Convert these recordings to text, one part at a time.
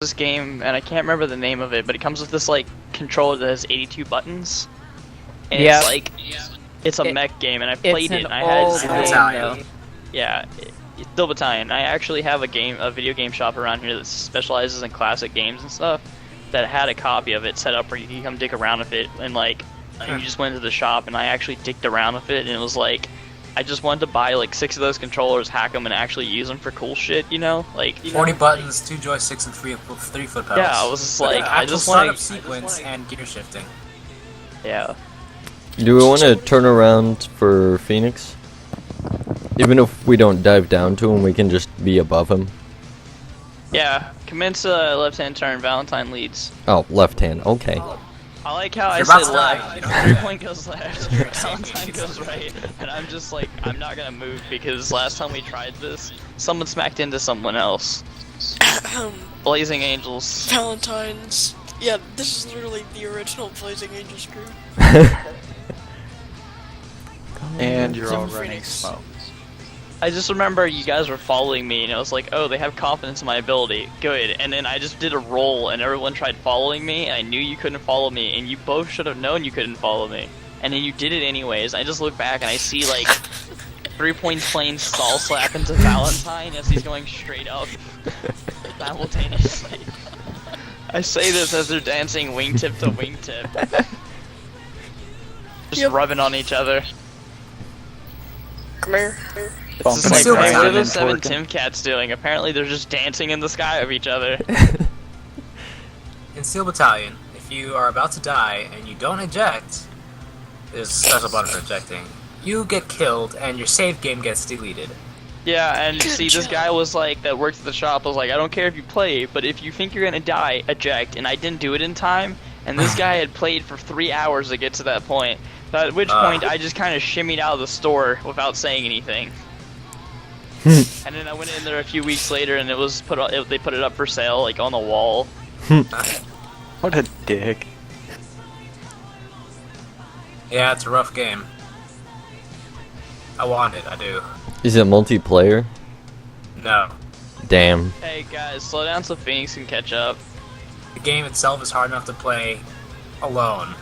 this game, and I can't remember the name of it, but it comes with this like controller that has 82 buttons, and Yeah. it's like it's a mech game, and I played it. And I old had game, though. yeah, Steel Battalion. I actually have a video game shop around here that specializes in classic games and stuff. That had a copy of it set up where you can come dick around with it, and like you just went to the shop, and I actually dicked around with it, and it was like. I just wanted to buy like 6 of those controllers, hack them, and actually use them for cool shit, you know? Like 40 buttons, 2 joysticks, and 3 foot pedals. Yeah, I was just like, I just startup want sequence and gear shifting. Yeah. Do we want to turn around for Phoenix? Even if we don't dive down to him, we can just be above him. Yeah, commence left-hand turn, Valentine leads. Oh, left hand, okay. I like how I You're about said to die, left, you know? 3-point goes left, Valentine goes right, and I'm just like, I'm not gonna move because last time we tried this, someone smacked into someone else. Blazing Angels. Valentine's. Yeah, this is literally the original Blazing Angels group. And you're all Some running Phoenix. smoke. I just remember you guys were following me, and I was like, oh, they have confidence in my ability. Good. And then I just did a roll, and everyone tried following me, and I knew you couldn't follow me, and you both should have known you couldn't follow me. And then you did it anyways. I just look back, and I see, like, 3 points playing stall slap into Valentine as he's going straight up simultaneously. I say this as they're dancing wingtip to wingtip. Just Yep. rubbing on each other. Come here. It's Bumping just like, Silver hey, what are Battalion those 7 twerking. Timcats doing? Apparently they're just dancing in the sky of each other. In Steel Battalion, if you are about to die and you don't eject, there's a special button for ejecting. You get killed and your save game gets deleted. Yeah, and Good see, this job. guy was like, that worked at the shop, was like, I don't care if you play, but if you think you're gonna die, eject. And I didn't do it in time, and this guy had played for 3 hours to get to that point. At which point, I just kind of shimmied out of the store without saying anything. And then I went in there a few weeks later, and it was they put it up for sale, like on the wall. What a dick. Yeah, it's a rough game. I want it, I do. Is it multiplayer? No. Damn. Hey guys, slow down so Phoenix can catch up. The game itself is hard enough to play alone.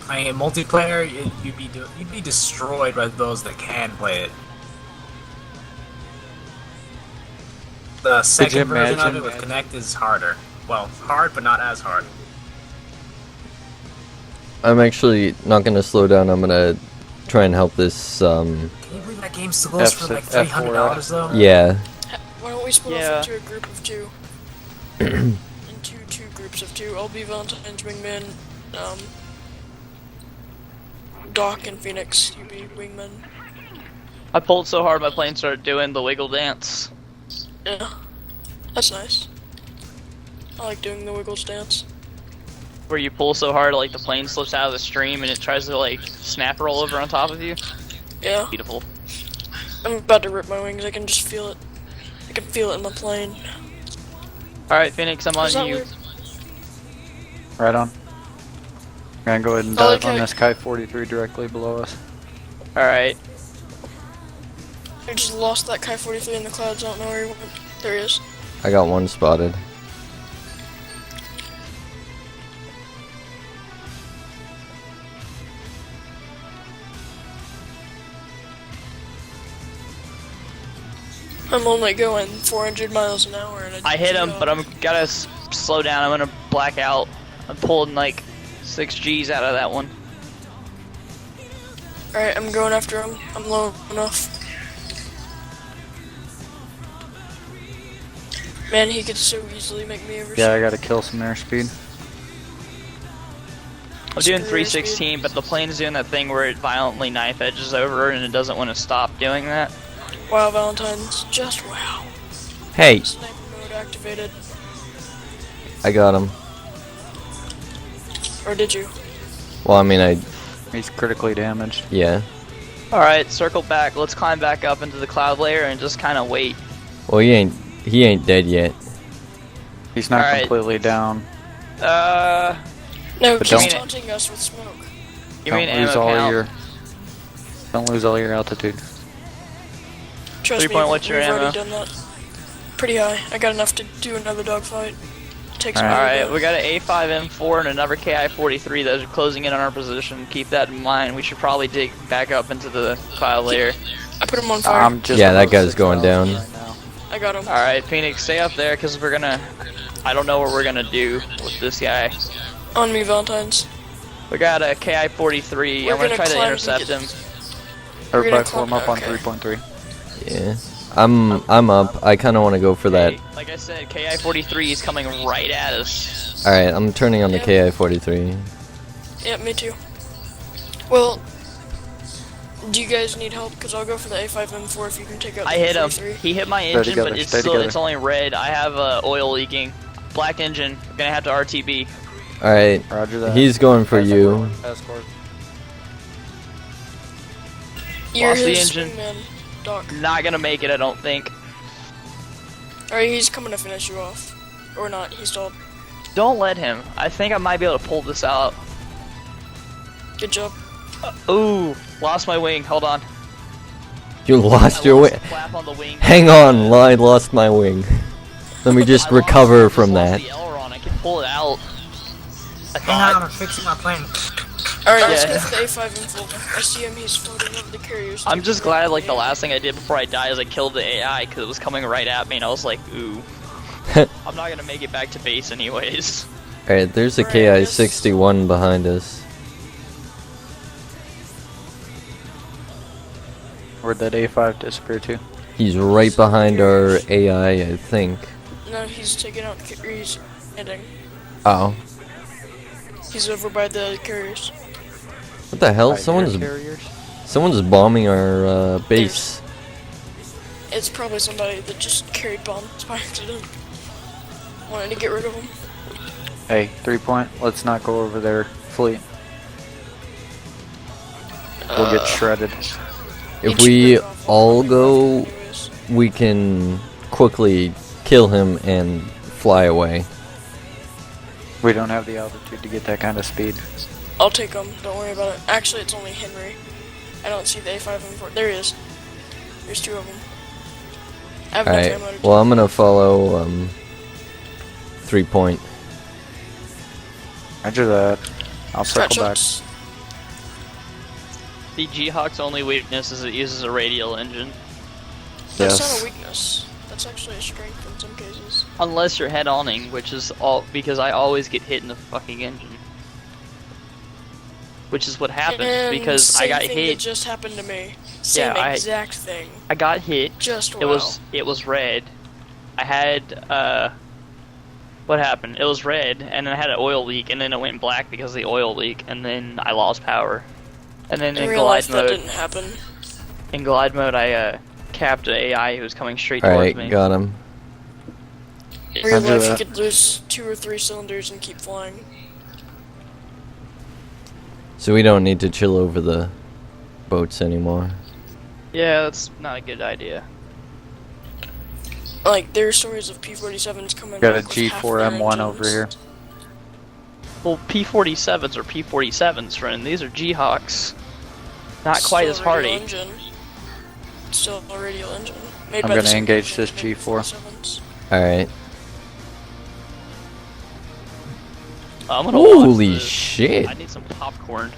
Playing it multiplayer, you'd be destroyed by those that can play it. The second version of it with Connect is harder. Well, hard, but not as hard. I'm actually not gonna slow down, I'm gonna try and help this, Can you believe that game still goes for like $300 though? yeah. Why don't we split Yeah. off into a group of 2? Into two groups of 2. I'll be Valentine's wingman. Doc and Phoenix, you be wingman. I pulled so hard my plane started doing the wiggle dance. Yeah, that's nice. I like doing the Wiggles dance. Where you pull so hard, like the plane slips out of the stream and it tries to like snap roll over on top of you. Yeah, Beautiful. I'm about to rip my wings. I can just feel it. I can feel it in the plane. Alright, Phoenix, I'm Is that on you. weird? Right on. Gonna go ahead and Oh, dive on okay. this Kai-43 directly below us. Alright. I just lost that Kai-43 in the clouds. I don't know where he went. There he is. I got one spotted. I'm only going 400 miles an hour. And I hit him, but I'm gotta slow down. I'm gonna black out. I'm pulling like 6 G's out of that one. Alright, I'm going after him. I'm low enough. Man, he could so easily make me over. Yeah, I gotta kill some airspeed. I'm doing 316, but the plane's doing that thing where it violently knife edges over and it doesn't want to stop doing that. Wow, Valentine's. Just wow. Hey, Sniper mode activated. I got him. Or did you? Well, I mean, He's critically damaged. yeah. Alright, circle back. Let's climb back up into the cloud layer and just kind of wait. Well, he ain't dead yet. He's not Alright. completely down. No, But keep don't- taunting us with smoke. Give me an Don't lose ammo all count. your. Don't lose all your altitude. Trust 3 me, point, what's your we've ammo? already done that. Pretty high. I got enough to do another dogfight. take some. All right. Alright, we got an A5M4 and another KI-43 that is closing in on our position. Keep that in mind. We should probably dig back up into the cloud layer. I put him on fire. I'm just Yeah, that above guy's going 6,000 down. right now. I got him. Alright, Phoenix, stay up there because we're gonna... I don't know what we're gonna do with this guy. On me, Valentine's. We got a KI-43. We're I'm gonna gonna try to climb intercept and him. Everybody climb- form up on okay. 3.3. Yeah. I'm up. I kind of want to go for that. Hey, like I said, KI-43 is coming right at us. All right, I'm turning on the Yeah. KI-43. Yeah, me too. Well, do you guys need help? Because I'll go for the A5M4 if you can take out the I hit him. 43. He hit my Stay engine, together, but it's stay still together. it's only red. I have oil leaking. Black engine. We're gonna have to RTB. All right, Roger that. he's going for you. Escort. You're Lost the his engine. wingman, Doc. Not gonna make it, I don't think. Alright, he's coming to finish you off. Or not, he's stalled. Don't let him. I think I might be able to pull this out. Good job. Ooh, lost my wing. Hold on. You lost your lost wing. the flap on the wing. Hang on, I lost my wing. Let me just I lost- recover I from lost that. the aileron. I can pull it out. I Hang on, thought. I'm fixing my plane. Alright, let's Yeah. go for the A5M4. I see him, he's floating over the carriers. I'm just glad like the last thing I did before I died is I killed the AI because it was coming right at me and I was like, ooh. I'm not gonna make it back to base anyways. All right, there's a Alright, I guess- KI-61 behind us. Where'd that A5 disappear to? He's right behind our AI, I think. No, he's taking out carriers. Ending. Oh, He's over by the carriers. what the hell? By air carriers? Someone's bombing our base. It's probably somebody that just carried bombs by accident. Wanted to get rid of them. Hey, 3 point. Let's not go over their fleet. We'll get shredded. If we all go, we can quickly kill him and fly away. We don't have the altitude to get that kind of speed. I'll take them, don't worry about it. Actually, it's only Henry. I don't see the A5M4. There he is. There's two of them. I have enough Alright, ammo to well I'm gonna follow 3 point. Roger that. I'll Scratch circle back. ups. The G-Hawk's only weakness is it uses a radial engine. That's Yes. not a weakness. That's actually a strength in some cases. Unless you're head-oning, which is all because I always get hit in the fucking engine. Which is what happens And because I same got thing hit. that just happened to me. Same I- exact thing. I got hit. Just wow. It was red. I had what happened? It was red, and then I had an oil leak, and then it went black because of the oil leak, and then I lost power. And then in in real glide life, that mode, didn't happen. I capped an AI who was coming straight Alright, towards me. got him. In real Roger life, you that. could lose 2 or 3 cylinders and keep flying. So we don't need to chill over the boats anymore. Yeah, that's not a good idea. Like, there are stories of P-47s coming Got a back with half their G4M1 over engines. here. Well, P-47s are P-47s, friend. These are G-Hawks. Not quite as Still a radial hardy. engine. Still a radial engine. Made I'm by the gonna same engage company this that made G4. 47s. Alright. I'm gonna watch Holy this. shit. I need some popcorn.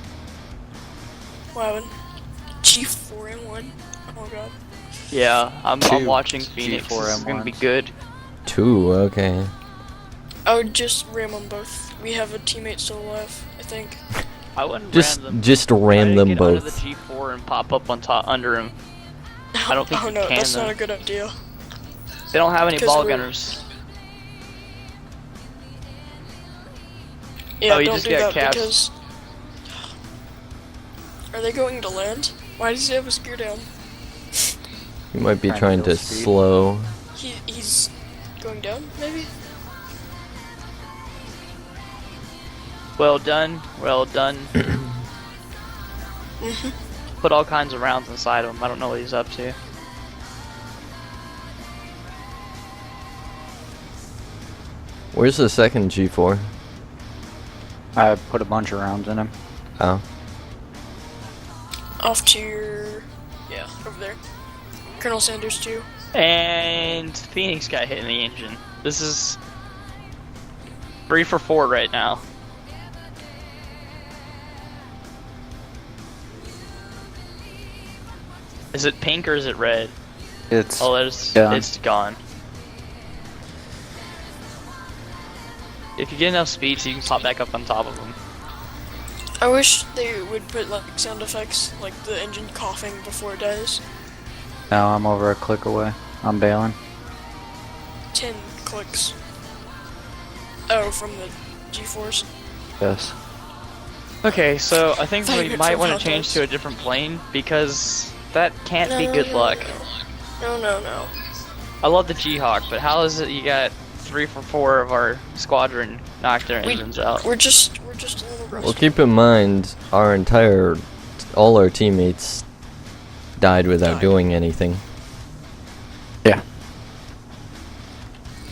Wow. G4M1. Oh god. Yeah, I'm Two watching Phoenix. This is gonna be G4M1s. good. 2, okay. I would just ram them both. We have a teammate still alive, I think. I wouldn't Just ram them. ram them Get under both. the G4 and pop up on top under him. I don't think oh you no, can, that's though. not a good idea. They don't have any 'Cause ball we're- gunners. Yeah, Oh, you don't just do got that capped. because... Are they going to land? Why does he have his gear down? You might be Trying to trying to build speed. slow. He's going down, maybe? Well done, well done. Put all kinds of rounds inside him. I don't know what he's up to. Where's the second G4? I put a bunch of rounds in him. Oh. Off to your... Yeah, over there. Colonel Sanders too. And Phoenix got hit in the engine. This is 3 for 4 right now. Is it pink or is it red? It's Oh, it's gone. gone. If you get enough speed, so you can pop back up on top of them. I wish they would put like sound effects, like the engine coughing before it dies. Now I'm over a click away. I'm bailing. 10 clicks. Oh, from the G-force. Yes. Okay, so I think Fine, we it's might from want to Hellcats. change to a different plane because that can't be No, good no, luck. No. I love the G-Hawk, but how is it you got 3 for 4 of our squadron knocked their engines out? We're just a little rusty. Well, keep in mind, all our teammates died without Died. doing anything. Yeah.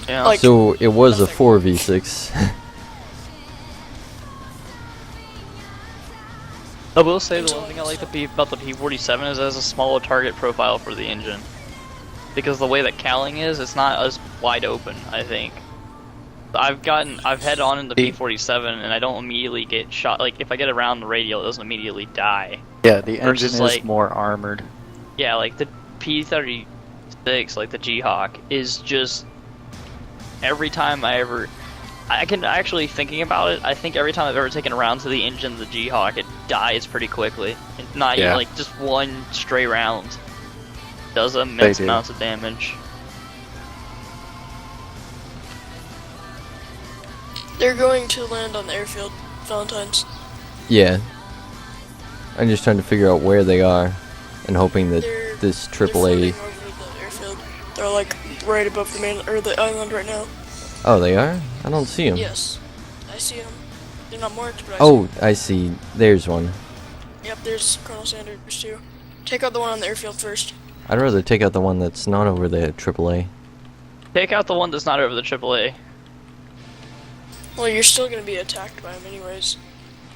Yeah. Like- So it was a nothing. 4v6. I will say the one thing I like about the P-47 is it has a smaller target profile for the engine. Because the way that cowling is, it's not as wide open, I think. I've head on in the P-47 and I don't immediately get shot. Like, if I get around the radial, it doesn't immediately die. Yeah, the engine Versus, is like- more armored. Yeah, like the P-36, like the G-Hawk, is just... Every time I can actually, thinking about it, I think every time I've ever taken a round to the engine of the G-Hawk, it dies pretty quickly. It's not even Yeah. like just one stray round. Does immense do. amounts of damage. They're going to land on the airfield, Valentine's. Yeah. I'm just trying to figure out where they are and hoping that They're this they're AAA... floating over the airfield. They're like right above the main or the island right now. Oh, they are? I don't see them. Yes, I see them. They're not marked, but I see Oh, I see. There's one. 'em. Yep, there's Colonel Sanders too. Take out the one on the airfield first. I'd rather take out the one that's not over the AAA. Take out the one that's not over the AAA. Well, you're still gonna be attacked by them anyways.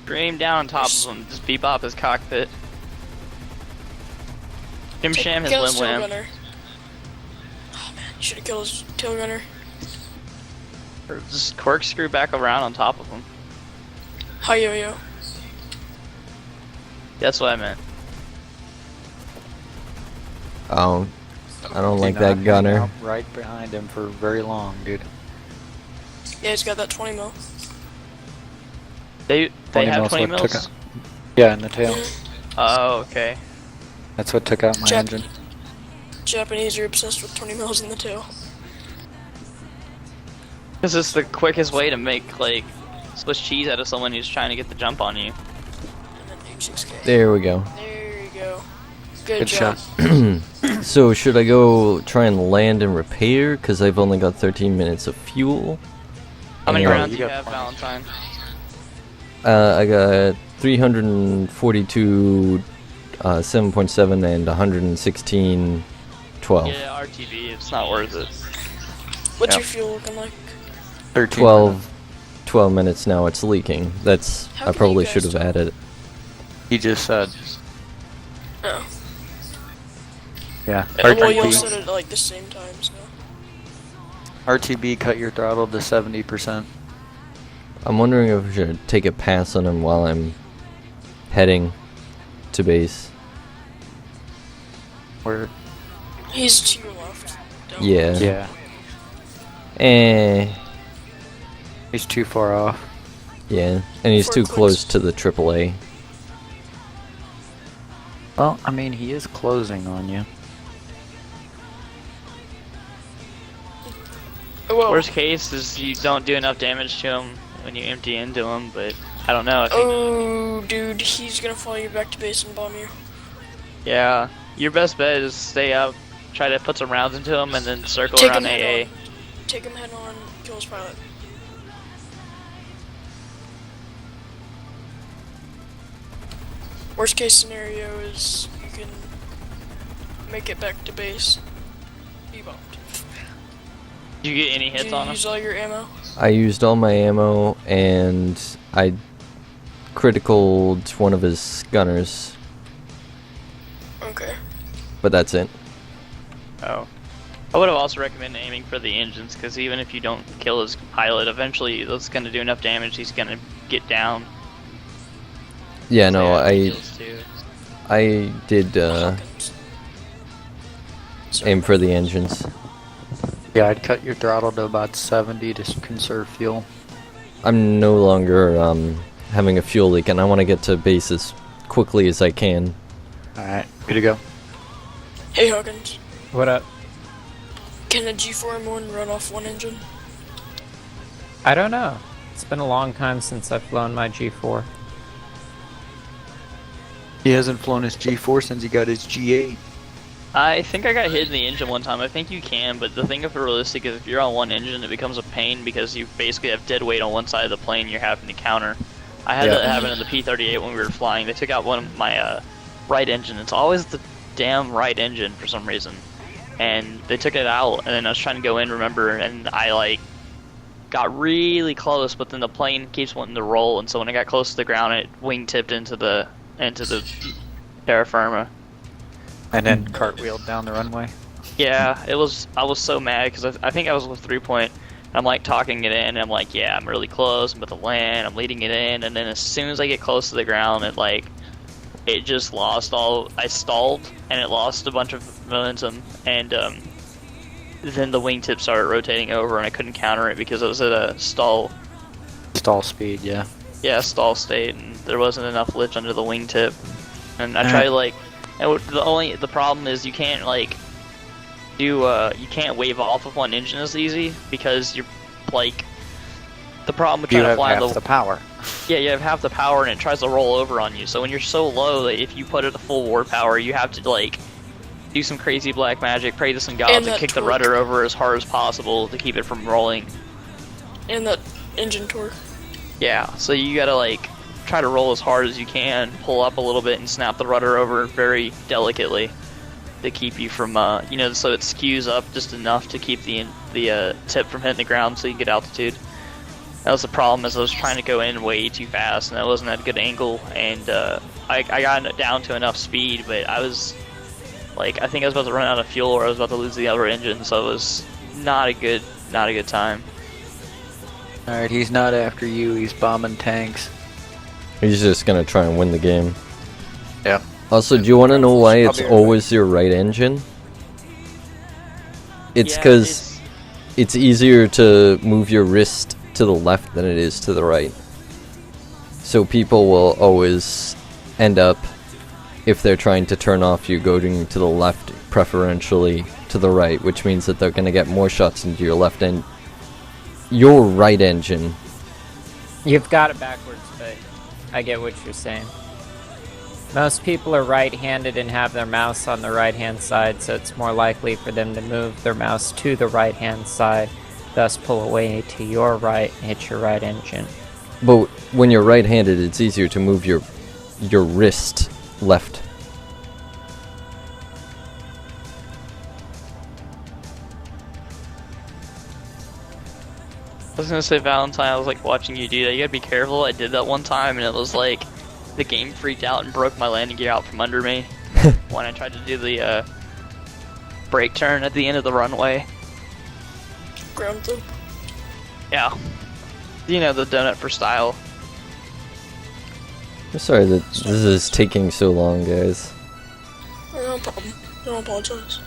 Aim down on top of him, just bebop his cockpit. Him sham his Kill limb tail limb. gunner. Oh man, you should have killed his tail gunner. Or just corkscrew back around on top of him. Hi yo yo. That's what I meant. Oh, I don't Do like not that hang gunner. out right behind him for very long, dude. Yeah, he's got that 20 mil. They 20 have mil's 20 what took mils? out- Yeah, in the tail. Oh, okay. That's what took out my Jap- engine. Japanese are obsessed with 20 mils in the tail. This is the quickest way to make, like, Swiss cheese out of someone who's trying to get the jump on you. And then H6K. There we go. There you go. Good Good job. shot. So should I go try and land and repair? Because I've only got 13 minutes of fuel. How many And, rounds you do you got have, plenty. Valentine? I got 342 7.7 and 116 12. Yeah, RTB, it's not worth it. What's Yep. your fuel looking like? 13 12 minutes now. It's leaking. That's How I can you probably guys should have tell? added it. He just said. Oh. Yeah. Well, you all RTB, said it at like the same times now. RTB cut your throttle to 70%. I'm wondering if I should take a pass on him while I'm heading to base. Where? He's to your left. Down. Yeah. Yeah. Eh. He's too far off. Yeah. And he's 4 too clicks. close to the AAA. Well, I mean, he is closing on you. Whoa. Worst case is you don't do enough damage to him when you empty into him, but I don't know. I think, Oh, dude, he's gonna follow you back to base and bomb you. yeah, your best bet is stay up, try to put some rounds into him, and then circle Take around him AA. head on. Take him head on. Kill his pilot. Worst case scenario is you can make it back to base. Be bombed. Did you get any Did hits you on him? use all your ammo? I used all my ammo and I criticaled one of his gunners, Okay. but that's it. Oh. I would have also recommended aiming for the engines, because even if you don't kill his pilot, eventually that's going to do enough damage, he's going to get down. Yeah, So no, yeah, I kills too. I did Hawkins. Sorry. aim for the engines. Yeah, I'd cut your throttle to about 70 to conserve fuel. I'm no longer having a fuel leak, and I want to get to base as quickly as I can. Alright, good to go. Hey Hawkins, What up? can a G4 M1 run off one engine? I don't know. It's been a long time since I've flown my G4. He hasn't flown his G4 since he got his G8. I think I got hit in the engine one time. I think you can, but the thing of it realistic is if you're on one engine, it becomes a pain because you basically have dead weight on one side of the plane you're having to counter. I had that happen in the P-38 when we were flying. They took out one of my right engine. It's always the damn right engine for some reason. And they took it out, and then I was trying to go in, remember, and I, like, got really close, but then the plane keeps wanting to roll, and so when I got close to the ground, it wing-tipped into the terra firma. And then cartwheeled down the runway. Yeah, I was so mad because I think I was with 3-point. I'm like talking it in, and I'm like, yeah, I'm really close, I'm about to land, I'm leading it in, and then as soon as I get close to the ground, it just lost I stalled, and it lost a bunch of momentum, and then the wingtip started rotating over, and I couldn't counter it because it was at a stall Speed, yeah. stall state, and there wasn't enough lift under the wingtip. And I tried the problem is you can't you can't wave off of one engine as easy because you're like the problem with You trying to have fly half the power. yeah, you have half the power and it tries to roll over on you. So when you're so low that if you put it at full war power, you have to like do some crazy black magic, pray to some gods, and that kick the torque. rudder over as hard as possible to keep it from rolling. And that engine torque. Yeah, so you gotta like try to roll as hard as you can, pull up a little bit, and snap the rudder over very delicately to keep you from, so it skews up just enough to keep the tip from hitting the ground so you get altitude. That was the problem, is I was trying to go in way too fast, and that wasn't at a good angle, and I got it down to enough speed, but I was, I think I was about to run out of fuel, or I was about to lose the other engine, so it was not a good time. Alright, he's not after you, he's bombing tanks. He's just gonna try and win the game. Yeah. Also, do you want to know why I'll it's be right always your right engine? It's Yeah, because it's easier to move your wrist to the left than it is to the right. So people will always end up, if they're trying to turn off you, going to the left, preferentially to the right, which means that they're going to get more shots into your left end. Your right engine. You've got it backwards, but I get what you're saying. Most people are right-handed and have their mouse on the right-hand side, so it's more likely for them to move their mouse to the right-hand side, thus pull away to your right and hit your right engine. But when you're right-handed, it's easier to move your wrist left. I was gonna say, Valentine, I was like watching you do that. You gotta be careful. I did that one time, and it was like the game freaked out and broke my landing gear out from under me when I tried to do the brake turn at the end of the runway. Ground loop. Yeah, the donut for style. I'm sorry that this is taking so long, guys. No problem. Don't apologize.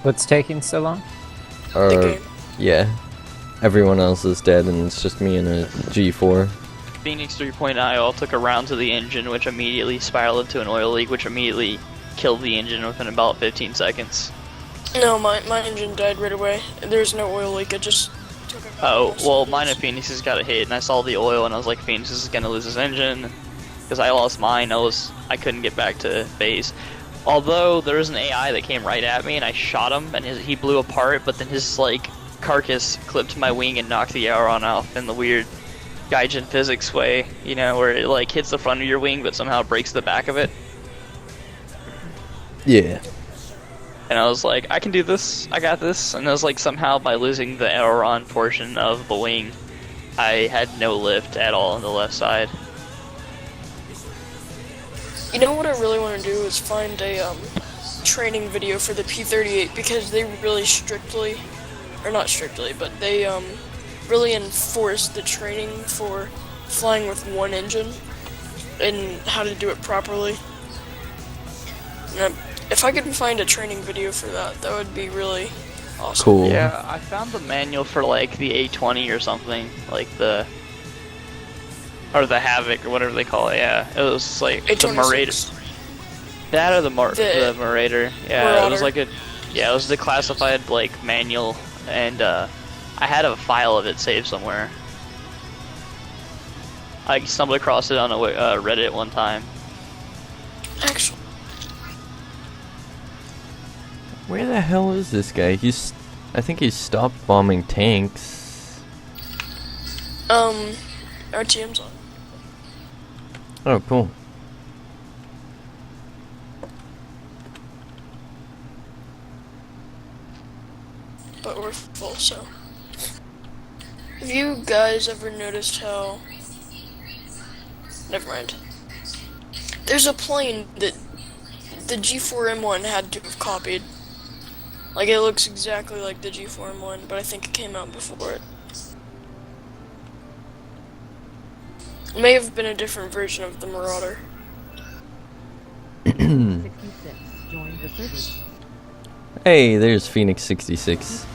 What's taking so long? The game. Yeah. Everyone else is dead and it's just me and a G4. Phoenix 3.0 all took a round to the engine, which immediately spiraled into an oil leak, which immediately killed the engine within about 15 seconds. No, my engine died right away. There's no oil leak. It just took a Oh, well, mine and Phoenix's got a hit, and I saw the oil, and I was like, Phoenix is gonna lose his engine. Because I lost mine, I couldn't get back to base. Although, there was an AI that came right at me, and I shot him, and he blew apart, but then his, carcass clipped my wing and knocked the aileron off in the weird Gaijin physics way, where it, hits the front of your wing, but somehow breaks the back of it. Yeah. And I was like, I can do this, I got this, and it was like somehow by losing the aileron portion of the wing, I had no lift at all on the left side. You know what I really want to do is find a training video for the P-38 because they really strictly, or not strictly, but they really enforce the training for flying with one engine and how to do it properly. And if I could find a training video for that, that would be really awesome. Cool. Yeah, I found the manual for like the A20 or something, like the Havoc or whatever they call it. Yeah, it was like the Marauder. A26. That or the The Marauder. Yeah, it was Marauder. like it was the classified like manual, and I had a file of it saved somewhere. I stumbled across it on a Reddit one time. Actually, Where the hell is this guy? I think he stopped bombing tanks. RTM's on. Oh, cool. But we're full, so. Have you guys ever noticed how... Never mind. There's a plane that the G4M1 had to have copied. Like, it looks exactly like the G4M1, but I think it came out before it. It may have been a different version of the Marauder. 66 joined the service. Hey, there's Phoenix 66. 66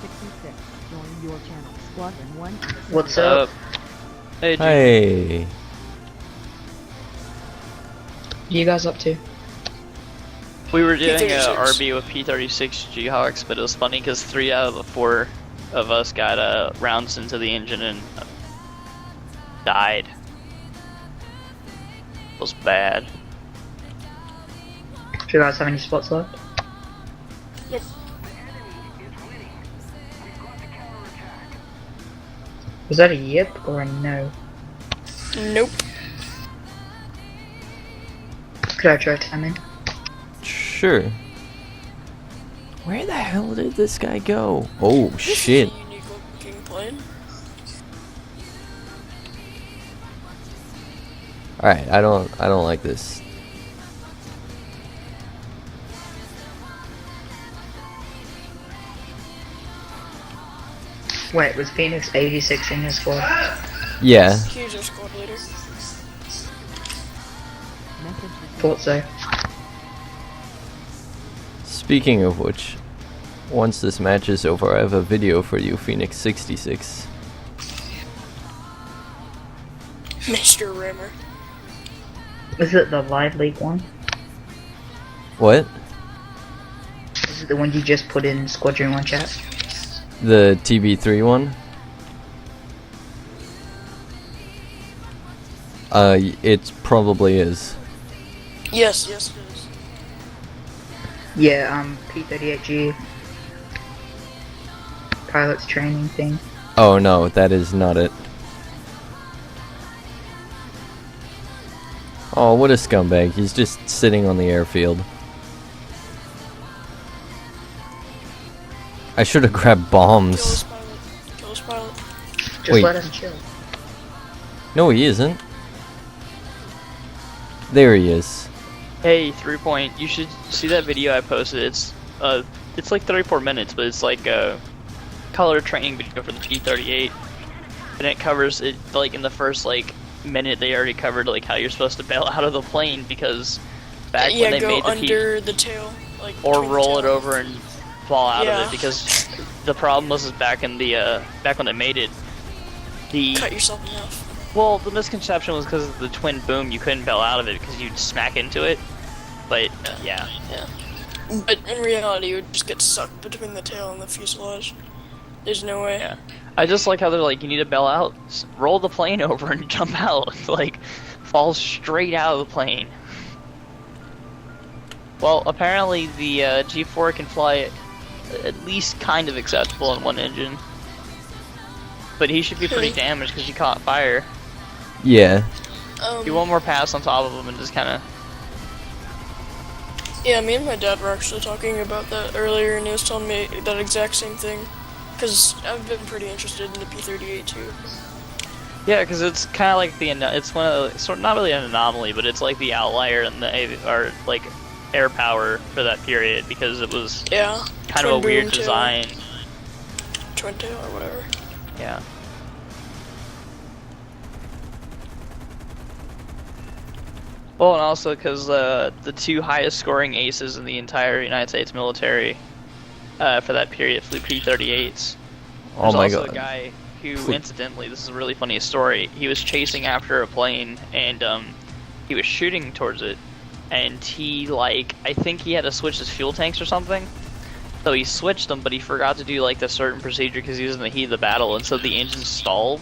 joined your channel. Squadron 1 on the server. What's up? Hey, G- Hey. What are you guys up to? we were doing a P-36. RB with P-36 G-Hawks, but it was funny because 3 out of the 4 of us got rounds into the engine and died. It was bad. Do you guys have any spots left? Nope. Was that a yip or a no? Nope. Could I try timing? Sure. Where the hell did this guy go? Oh, This shit. is a unique looking plane. Alright, I don't like this. Wait, was Phoenix 86 in your squad? Yeah. Here's our squad leader. Message received. Thought so. Speaking of which, once this match is over, I have a video for you, Phoenix 66. Mr. Rammer. Is it the live league one? What? Is it the one you just put in Squadron 1 chat? The TB3 one? It probably is. Yes, yes it is. Yeah, P-38G. Pilot's training thing. Oh no, that is not it. Oh, what a scumbag. He's just sitting on the airfield. I should have grabbed Kill bombs. this pilot. Kill this pilot. Just Wait. let him chill. No, he isn't. There he is. Hey, 3 Point, you should see that video I posted. It's like 34 minutes, but it's like a color training video for the P-38, and it covers it like in the first like minute. They already covered like how you're supposed to bail out of the plane because back Yeah, when they go made the under the tail. Like, or between the roll it tail. over and fall out of Yeah. it because the problem was is back in the back when they made it. The Cut yourself in half. well, the misconception was because of the twin boom, you couldn't bail out of it because you'd smack into it. But yeah, Yeah. But in reality, you would just get sucked between the tail and the fuselage. There's no way. yeah. I just like how they're like, you need to bail out, roll the plane over and jump out, like fall straight out of the plane. Well, apparently the G4 can fly at least kind of acceptable in one engine, but he should be pretty damaged because he caught fire. Yeah. Do one more pass on top of him and just kind of. Yeah, me and my dad were actually talking about that earlier, and he was telling me that exact same thing. Because I've been pretty interested in the P-38 too. Yeah, because it's kind of like it's one of the, sort not really an anomaly, but it's like the outlier in the or like air power for that period because it was Yeah. kind of a Twin weird boom tail. design. Twin tail or whatever. Yeah. Well, and also because the two highest scoring aces in the entire United States military for that period flew P-38s. Oh There's my also god. a guy who, Flew- incidentally, this is a really funny story. He was chasing after a plane, and he was shooting towards it, and he, like, I think he had to switch his fuel tanks or something. So he switched them, but he forgot to do, like, the certain procedure because he was in the heat of the battle, and so the engine stalled.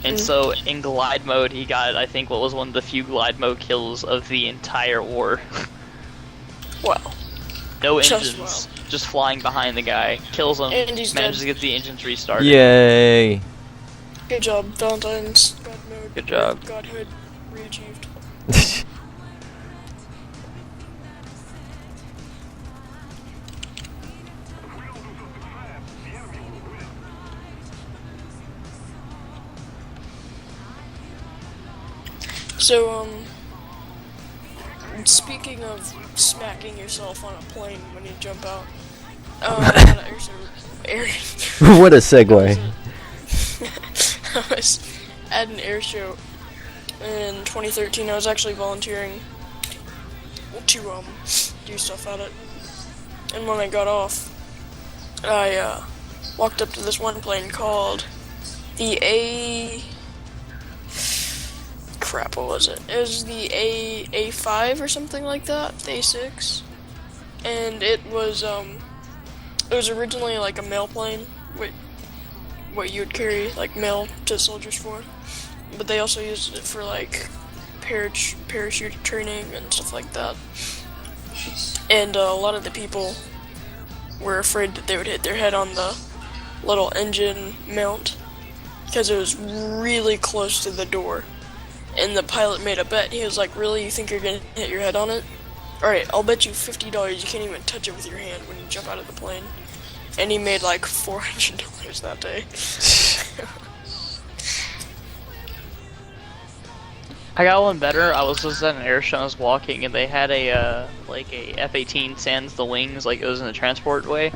And so in glide mode, he got, I think, what was one of the few glide mode kills of the entire war. Wow. No Just engines, wild. just flying behind the guy, kills him, And he's manages dead. to get the engines restarted. Yay! Good job, Valentine's God mode. Good job. Godhood re-achieved. So, speaking of smacking yourself on a plane when you jump out, at What a segue. I was at an air show in 2013. I was actually volunteering to do stuff at it. And when I got off, I walked up to this one plane called the crap, what was it? It was the A5 or something like that, the A6. And it was originally like a mail plane, what you would carry like mail to soldiers for. But they also used it for like parachute training and stuff like that. And a lot of the people were afraid that they would hit their head on the little engine mount because it was really close to the door. And the pilot made a bet. He was like, "Really, you think you're gonna hit your head on it? Alright, I'll bet you $50 you can't even touch it with your hand when you jump out of the plane." And he made like $400 that day. I got one better. I was just at an air show. I was walking, and they had a like a F-18 sans the wings, like it was in the transport way.